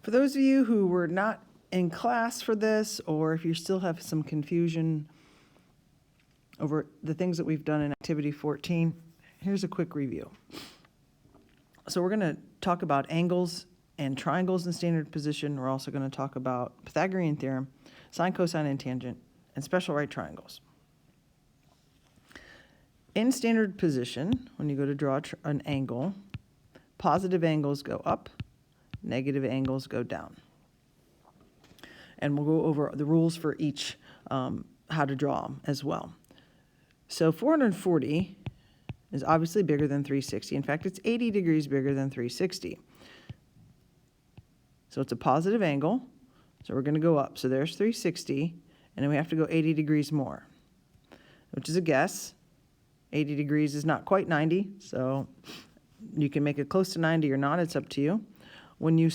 For those of you who were not in class for this, or if you still have some confusion over the things that we've done in activity 14, here's a quick review. So we're going to talk about angles and triangles in standard position. We're also going to talk about Pythagorean theorem, sine, cosine, and tangent, and special right triangles. In standard position, when you go to draw an angle, positive angles go up, negative angles go down. And we'll go over the rules for each, how to draw them as well. So 440 is obviously bigger than 360. In fact, it's 80 degrees bigger than 360. So it's a positive angle, so we're going to go up. So there's 360, and then we have to go 80 degrees more, which is a guess. 80 degrees is not quite 90, so you can make it close to 90 or not. It's up to you. When you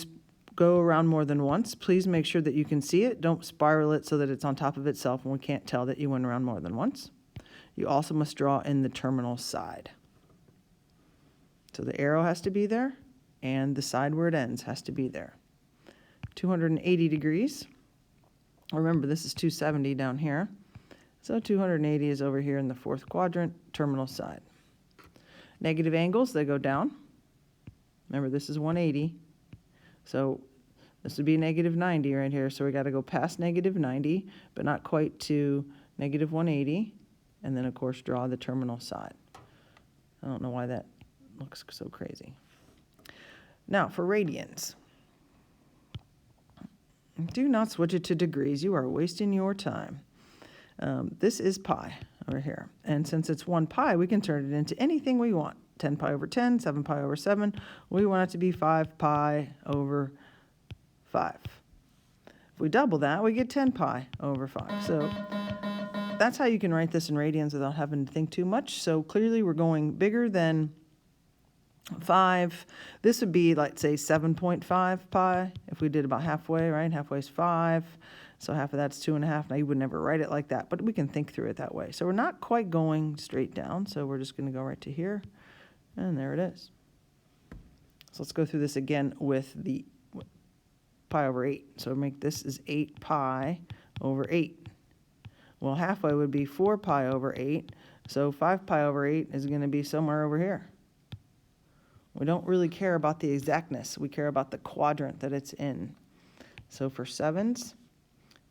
go around more than once, please make sure that you can see it. Don't spiral it so that it's on top of itself and we can't tell that you went around more than once. You also must draw in the terminal side. So the arrow has to be there, and the side where it ends has to be there. 280 degrees. Remember, this is 270 down here. So 280 is over here in the fourth quadrant, terminal side. Negative angles, they go down. Remember, this is 180. So this would be negative 90 right here. So we got to go past negative 90, but not quite to negative 180. And then, of course, draw the terminal side. I don't know why that looks so crazy. Now, for radians. Do not switch it to degrees. You are wasting your time. This is pi over here. And since it's 1 pi, we can turn it into anything we want. 10 pi over 10, 7 pi over 7. We want it to be 5 pi over 5. If we double that, we get 10 pi over 5. So that's how you can write this in radians without having to think too much. So clearly we're going bigger than 5. This would be, like, say, 7.5 pi. If we did about halfway, right? Halfway is 5. So half of that's 2.5. Now, you would never write it like that, but we can think through it that way. So we're not quite going straight down. So we're just going to go right to here. And there it is. So let's go through this again with the pi over 8. So make this is 8 pi over 8. Well, halfway would be 4 pi over 8. So 5 pi over 8 is going to be somewhere over here. We don't really care about the exactness. We care about the quadrant that it's in. So for 7s,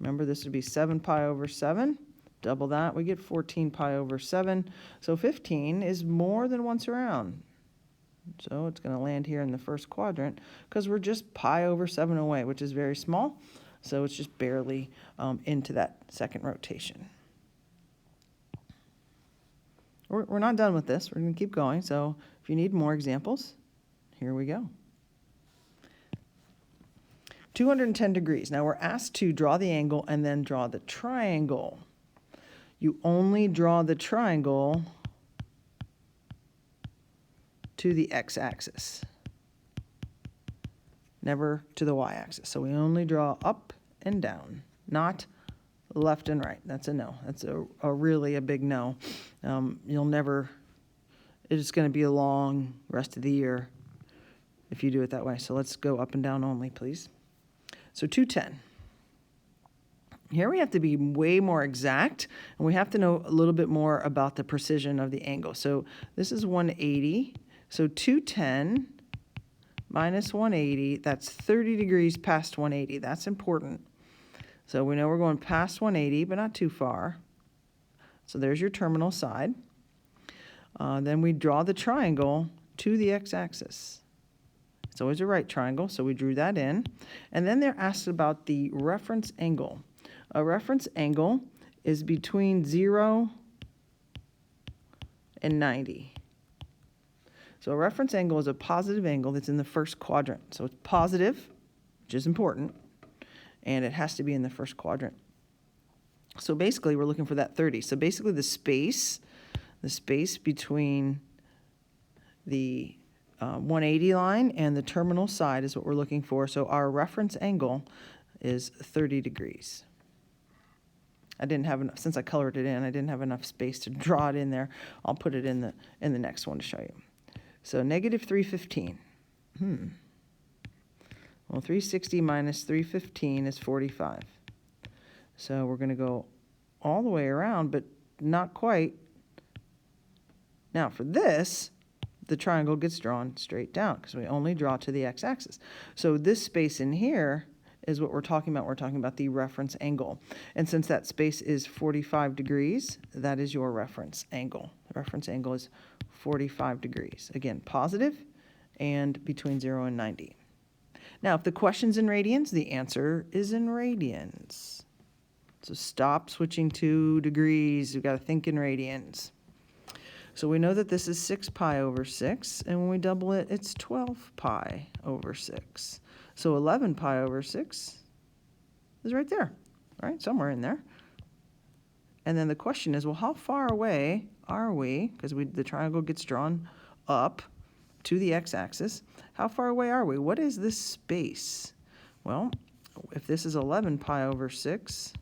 remember this would be 7 pi over 7. Double that, we get 14 pi over 7. So 15 is more than once around. So it's going to land here in the first quadrant because we're just pi over 7 away, which is very small. So it's just barely into that second rotation. We're not done with this. We're going to keep going. So if you need more examples, here we go. 210 degrees. Now we're asked to draw the angle and then draw the triangle. You only draw the triangle to the x-axis, never to the y-axis. So we only draw up and down, not left and right. That's a no. That's a really a big no. You'll never, it's going to be a long rest of the year if you do it that way. So let's go up and down only, please. So 210. Here we have to be way more exact, and we have to know a little bit more about the precision of the angle. So this is 180. So 210 minus 180, that's 30 degrees past 180. That's important. So we know we're going past 180, but not too far. So there's your terminal side. Then we draw the triangle to the x-axis. It's always a right triangle, so we drew that in. And then they're asked about the reference angle. A reference angle is between 0 and 90. So a reference angle is a positive angle that's in the first quadrant. So it's positive, which is important, and it has to be in the first quadrant. So basically, we're looking for that 30. So basically, the space between the 180 line and the terminal side is what we're looking for. So our reference angle is 30 degrees. I didn't have enough, since I colored it in, I didn't have enough space to draw it in there. I'll put it in the next one to show you. So negative 315. Well, 360 minus 315 is 45. So we're going to go all the way around, but not quite. Now for this, the triangle gets drawn straight down because we only draw to the x-axis. So this space in here is what we're talking about. We're talking about the reference angle. And since that space is 45 degrees, that is your reference angle. The reference angle is 45 degrees. Again, positive and between 0 and 90. Now, if the question's in radians, the answer is in radians. So stop switching to degrees. We've got to think in radians. So we know that this is 6 pi over 6, and when we double it, it's 12 pi over 6. So 11 pi over 6 is right there, right? Somewhere in there. And then the question is, well, how far away are we? Because the triangle gets drawn up to the x-axis. How far away are we? What is this space? Well, if this is 11 pi over 6,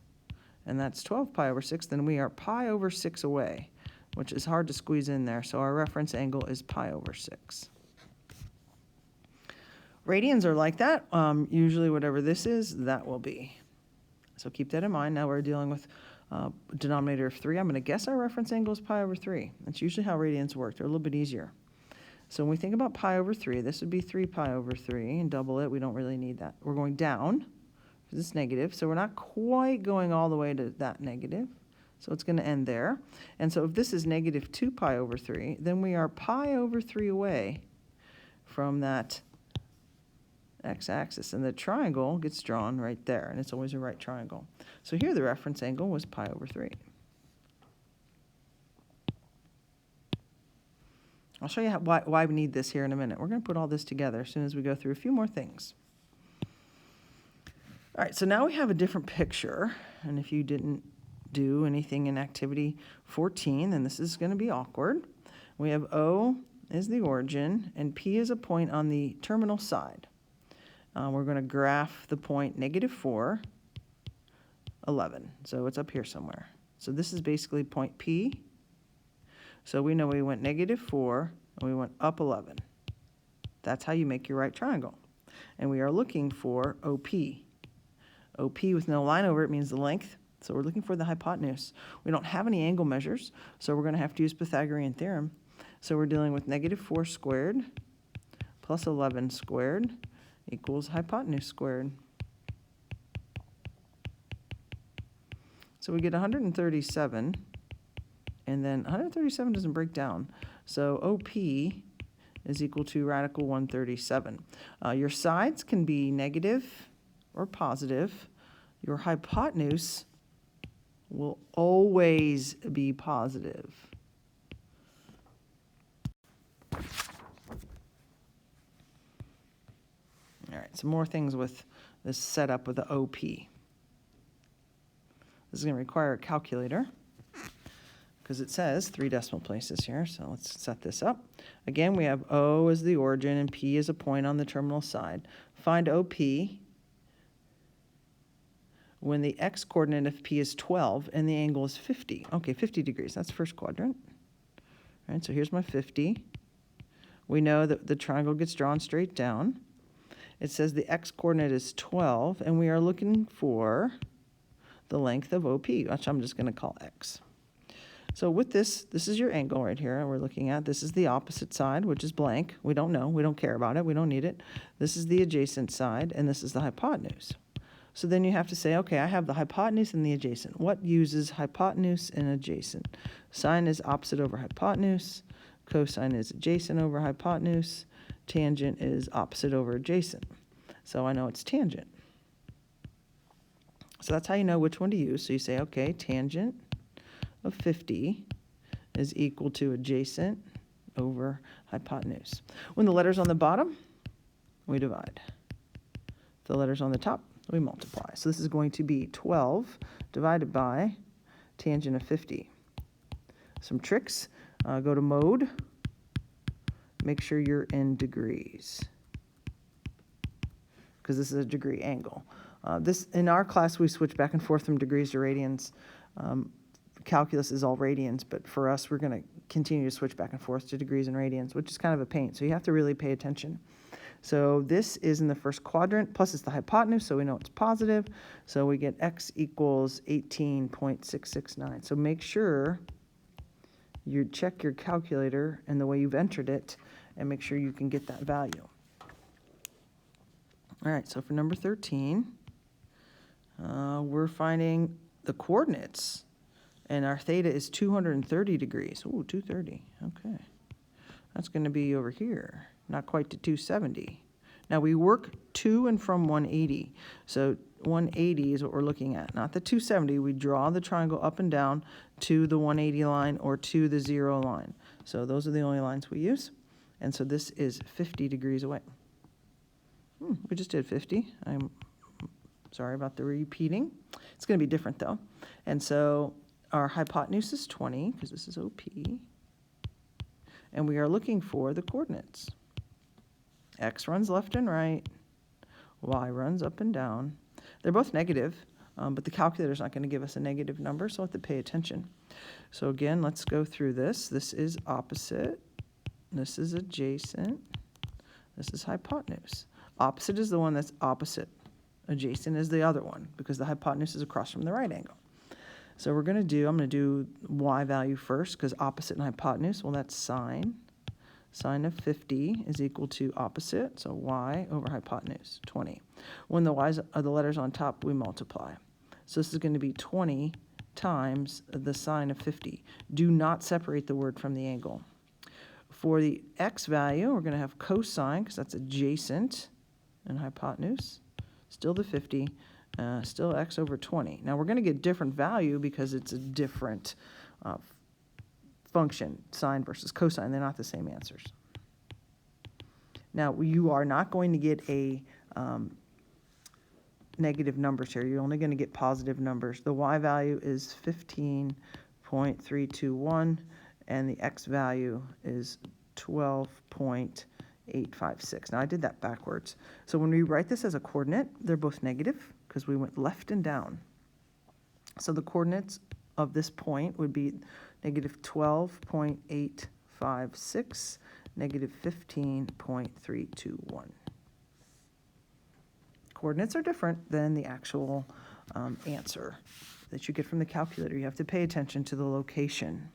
and that's 12 pi over 6, then we are pi over 6 away, which is hard to squeeze in there. So our reference angle is pi over 6. Radians are like that. Usually whatever this is, that will be. So keep that in mind. Now we're dealing with denominator of 3. I'm going to guess our reference angle is pi over 3. That's usually how radians work. They're a little bit easier. So when we think about pi over 3, this would be 3 pi over 3, and double it. We don't really need that. We're going down because it's negative, so we're not quite going all the way to that negative. So it's going to end there. And so if this is negative 2 pi over 3, then we are pi over 3 away from that x-axis. And the triangle gets drawn right there, and it's always a right triangle. So here the reference angle was pi over 3. I'll show you why we need this here in a minute. We're going to put all this together as soon as we go through a few more things. All right, so now we have a different picture. And if you didn't do anything in activity 14, then this is going to be awkward. We have O is the origin, and P is a point on the terminal side. We're going to graph the point -4, 11. So it's up here somewhere. So this is basically point P. So we know we went -4 and we went up 11. That's how you make your right triangle. And we are looking for OP. OP with no line over it means the length. So we're looking for the hypotenuse. We don't have any angle measures, so we're going to have to use Pythagorean theorem. So we're dealing with -4 squared plus 11 squared equals hypotenuse squared. So we get 137. And then 137 doesn't break down. So OP is equal to radical 137. Your sides can be negative or positive. Your hypotenuse will always be positive. All right, some more things with this setup with the OP. This is going to require a calculator, because it says 3 decimal places here, so let's set this up. Again, we have O as the origin and P is a point on the terminal side. Find OP when the x-coordinate of P is 12 and the angle is 50. Okay, 50 degrees, that's first quadrant. All right, so here's my 50. We know that the triangle gets drawn straight down. It says the x-coordinate is 12, and we are looking for the length of OP, which I'm just going to call x. So with this is your angle right here we're looking at. This is the opposite side, which is blank. We don't know. We don't care about it. We don't need it. This is the adjacent side, and this is the hypotenuse. So then you have to say, okay, I have the hypotenuse and the adjacent. What uses hypotenuse and adjacent? Sine is opposite over hypotenuse. Cosine is adjacent over hypotenuse. Tangent is opposite over adjacent. So I know it's tangent. So that's how you know which one to use. So you say, okay, tangent of 50 is equal to adjacent over hypotenuse. When the letter's on the bottom, we divide. The letter's on the top, we multiply. So this is going to be 12 divided by tangent of 50. Some tricks, go to mode, make sure you're in degrees, because this is a degree angle. In our class, we switch back and forth from degrees to radians. Calculus is all radians, but for us, we're going to continue to switch back and forth to degrees and radians, which is kind of a pain. So you have to really pay attention. So this is in the first quadrant, plus it's the hypotenuse, so we know it's positive. So we get x equals 18.669. So make sure you check your calculator and the way you've entered it, and make sure you can get that value. All right, so for number 13, we're finding the coordinates, and our theta is 230 degrees. Ooh, 230, okay. That's going to be over here, not quite to 270. Now we work to and from 180, so 180 is what we're looking at, not the 270. We draw the triangle up and down to the 180 line or to the 0 line. So those are the only lines we use, and so this is 50 degrees away. We just did 50. I'm sorry about the repeating. It's going to be different though. And so our hypotenuse is 20, because this is OP. And we are looking for the coordinates. X runs left and right. Y runs up and down. They're both negative, but the calculator's not going to give us a negative number, so we'll have to pay attention. So again, let's go through this. This is opposite. This is adjacent. This is hypotenuse. Opposite is the one that's opposite. Adjacent is the other one, because the hypotenuse is across from the right angle. So I'm going to do y value first, because opposite and hypotenuse, well, that's sine. Sine of 50 is equal to opposite, so y over hypotenuse, 20. When the y's are the letters on top, we multiply. So this is going to be 20 times the sine of 50. Do not separate the word from the angle. For the x value, we're going to have cosine, because that's adjacent and hypotenuse. Still the 50, still x over 20. Now we're going to get different value because it's a different function, sine versus cosine. They're not the same answers. Now you are not going to get a negative numbers here. You're only going to get positive numbers. The y value is 15.321 and the x value is 12.856. Now I did that backwards. So when we write this as a coordinate, they're both negative because we went left and down. So the coordinates of this point would be negative 12.856, negative 15.321. Coordinates are different than the actual answer that you get from the calculator. You have to pay attention to the location.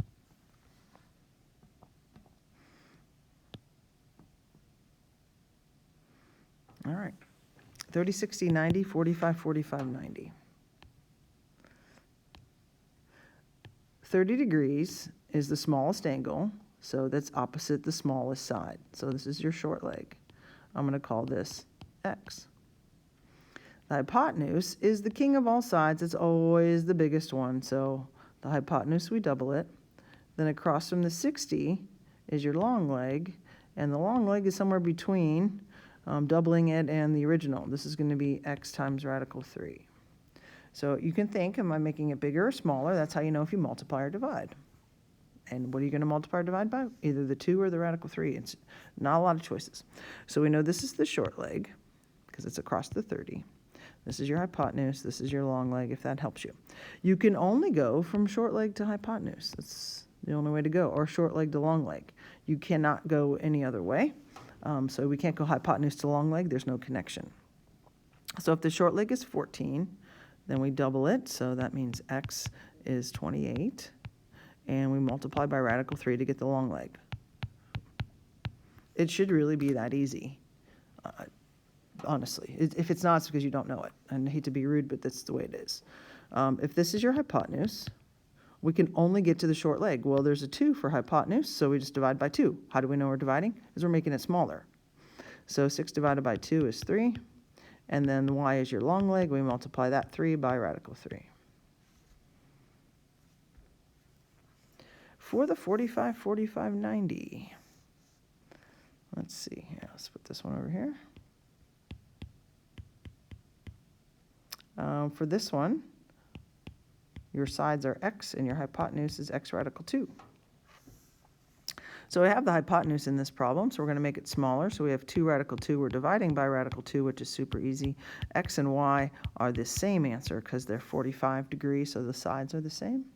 All right, 30, 60, 90, 45, 45, 90. 30 degrees is the smallest angle, so that's opposite the smallest side. So this is your short leg. I'm going to call this x. The hypotenuse is the king of all sides. It's always the biggest one. So the hypotenuse, we double it. Then across from the 60 is your long leg, and the long leg is somewhere between doubling it and the original. This is going to be x times radical 3. So you can think, am I making it bigger or smaller? That's how you know if you multiply or divide. And what are you going to multiply or divide by? Either the 2 or the radical 3. It's not a lot of choices. So we know this is the short leg because it's across the 30. This is your hypotenuse. This is your long leg, if that helps you. You can only go from short leg to hypotenuse. That's the only way to go, or short leg to long leg. You cannot go any other way. So we can't go hypotenuse to long leg. There's no connection. So if the short leg is 14, then we double it. So that means x is 28. And we multiply by radical 3 to get the long leg. It should really be that easy, honestly. If it's not, it's because you don't know it. And I hate to be rude, but that's the way it is. If this is your hypotenuse, we can only get to the short leg. Well, there's a 2 for hypotenuse, so we just divide by 2. How do we know we're dividing? Because we're making it smaller. So 6 divided by 2 is 3. And then y is your long leg. We multiply that 3 by radical 3. For the 45, 45, 90. Let's see here. Let's put this one over here. For this one, your sides are x and your hypotenuse is x radical 2. So we have the hypotenuse in this problem, so we're going to make it smaller. So we have 2 radical 2. We're dividing by radical 2, which is super easy. X and y are the same answer because they're 45 degrees, so the sides are the same.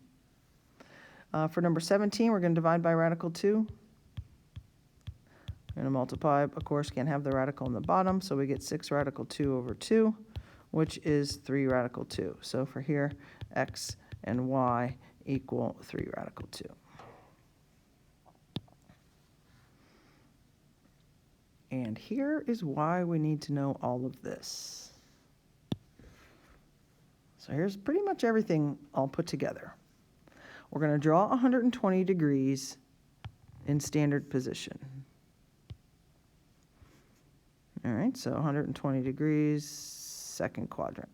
For number 17, we're going to divide by radical 2. We're going to multiply, of course, can't have the radical in the bottom, so we get 6 radical 2 over 2, which is 3 radical 2. So for here, x and y equal 3 radical 2. And here is why we need to know all of this. So here's pretty much everything all put together. We're going to draw 120 degrees in standard position. All right, so 120 degrees, second quadrant,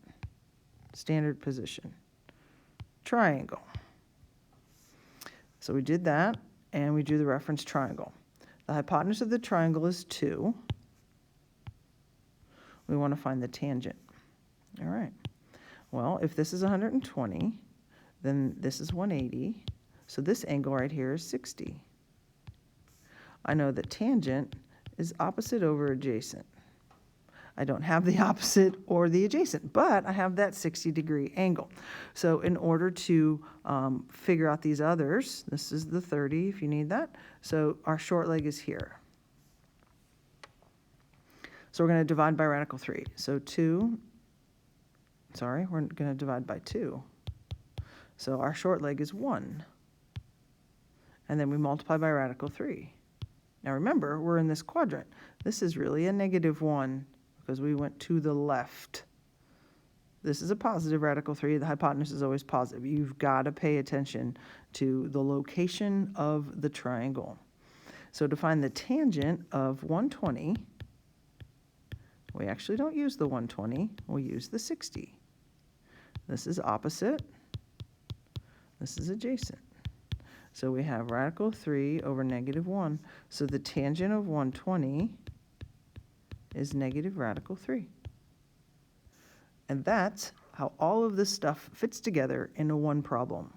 standard position, triangle. So we did that, and we drew the reference triangle. The hypotenuse of the triangle is 2. We want to find the tangent. All right. Well, if this is 120, then this is 180. So this angle right here is 60. I know that tangent is opposite over adjacent. I don't have the opposite or the adjacent, but I have that 60-degree angle. So in order to figure out these others, this is the 30 if you need that. So our short leg is here. So we're going to divide by radical 3. So we're going to divide by 2. So our short leg is 1. And then we multiply by radical 3. Now remember, we're in this quadrant. This is really a -1 because we went to the left. This is a positive radical 3. The hypotenuse is always positive. You've got to pay attention to the location of the triangle. So to find the tangent of 120, we actually don't use the 120. We use the 60. This is opposite. This is adjacent. So we have radical 3 over -1. So the tangent of 120 is negative radical 3. And that's how all of this stuff fits together into one problem.